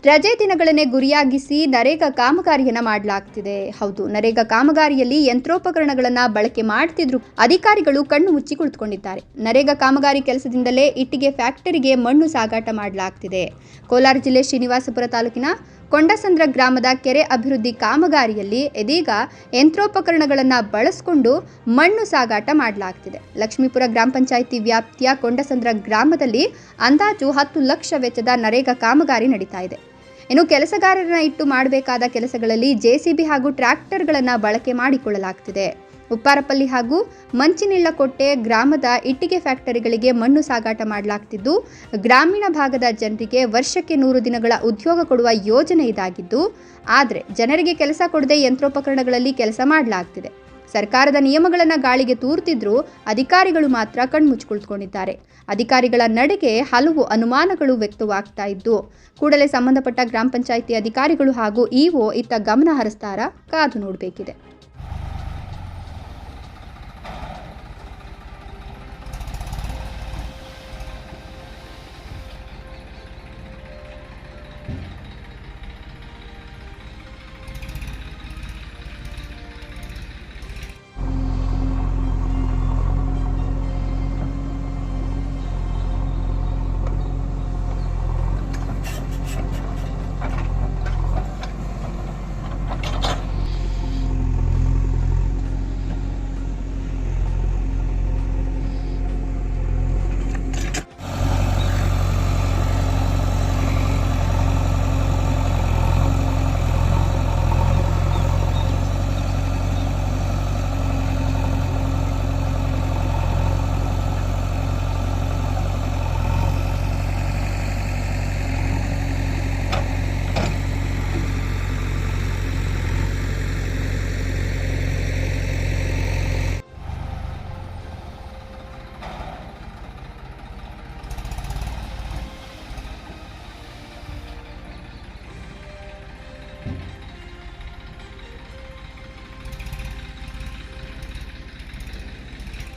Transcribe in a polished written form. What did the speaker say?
ರಜೆ ದಿನಗಳನ್ನೇ ಗುರಿಯಾಗಿಸಿ ನರೇಗಾ ಕಾಮಗಾರಿಯನ್ನ ಮಾಡಲಾಗ್ತಿದೆ. ಹೌದು, ನರೇಗಾ ಕಾಮಗಾರಿಯಲ್ಲಿ ಯಂತ್ರೋಪಕರಣಗಳನ್ನು ಬಳಕೆ ಮಾಡ್ತಿದ್ರು ಅಧಿಕಾರಿಗಳು ಕಣ್ಣು ಮುಚ್ಚಿ ಕುಳಿತುಕೊಂಡಿದ್ದಾರೆ. ನರೇಗಾ ಕಾಮಗಾರಿ ಕೆಲಸದಿಂದಲೇ ಇಟ್ಟಿಗೆ ಫ್ಯಾಕ್ಟರಿಗೆ ಮಣ್ಣು ಸಾಗಾಟ ಮಾಡಲಾಗ್ತಿದೆ. ಕೋಲಾರ ಜಿಲ್ಲೆ ಶ್ರೀನಿವಾಸಪುರ ತಾಲೂಕಿನ ಕೊಂಡಸಂದ್ರ ಗ್ರಾಮದ ಕೆರೆ ಅಭಿವೃದ್ಧಿ ಕಾಮಗಾರಿಯಲ್ಲಿ ಇದೀಗ ಯಂತ್ರೋಪಕರಣಗಳನ್ನು ಬಳಸಿಕೊಂಡು ಮಣ್ಣು ಸಾಗಾಟ ಮಾಡಲಾಗ್ತಿದೆ. ಲಕ್ಷ್ಮೀಪುರ ಗ್ರಾಮ ಪಂಚಾಯಿತಿ ವ್ಯಾಪ್ತಿಯ ಕೊಂಡಸಂದ್ರ ಗ್ರಾಮದಲ್ಲಿ ಅಂದಾಜು 10 ಲಕ್ಷ ವೆಚ್ಚದ ನರೇಗಾ ಕಾಮಗಾರಿ ನಡೀತಾ ಇದೆ. ಇನ್ನು ಕೆಲಸಗಾರರನ್ನ ಇಟ್ಟು ಮಾಡಬೇಕಾದ ಕೆಲಸಗಳಲ್ಲಿ ಜೆಸಿಬಿ ಹಾಗೂ ಟ್ರ್ಯಾಕ್ಟರ್ಗಳನ್ನು ಬಳಕೆ ಮಾಡಿಕೊಳ್ಳಲಾಗ್ತಿದೆ. ಉಪ್ಪಾರಪಲ್ಲಿ ಹಾಗೂ ಮಂಚಿನಿಳ್ಳಕೊಟ್ಟೆ ಗ್ರಾಮದ ಇಟ್ಟಿಗೆ ಫ್ಯಾಕ್ಟರಿಗಳಿಗೆ ಮಣ್ಣು ಸಾಗಾಟ ಮಾಡಲಾಗ್ತಿದ್ದು, ಗ್ರಾಮೀಣ ಭಾಗದ ಜನರಿಗೆ ವರ್ಷಕ್ಕೆ 100 ದಿನಗಳ ಉದ್ಯೋಗ ಕೊಡುವ ಯೋಜನೆ ಇದಾಗಿದ್ದು, ಆದರೆ ಜನರಿಗೆ ಕೆಲಸ ಕೊಡದೆ ಯಂತ್ರೋಪಕರಣಗಳಲ್ಲಿ ಕೆಲಸ ಮಾಡಲಾಗ್ತಿದೆ. ಸರ್ಕಾರದ ನಿಯಮಗಳನ್ನು ಗಾಳಿಗೆ ತೂರ್ತಿದ್ರು ಅಧಿಕಾರಿಗಳು ಮಾತ್ರ ಕಣ್ಮುಚ್ಚಿ ಕುಳಿತುಕೊಂಡಿದ್ದಾರೆ. ಅಧಿಕಾರಿಗಳ ನಡೆಗೆ ಹಲವು ಅನುಮಾನಗಳು ವ್ಯಕ್ತವಾಗ್ತಾ ಇದ್ದು, ಕೂಡಲೇ ಸಂಬಂಧಪಟ್ಟ ಗ್ರಾಮ ಪಂಚಾಯಿತಿ ಅಧಿಕಾರಿಗಳು ಹಾಗೂ ಇಒ ಇತ್ತ ಗಮನ ಹರಿಸ್ತಾರಾ? ಕಾದು ನೋಡಬೇಕಿದೆ.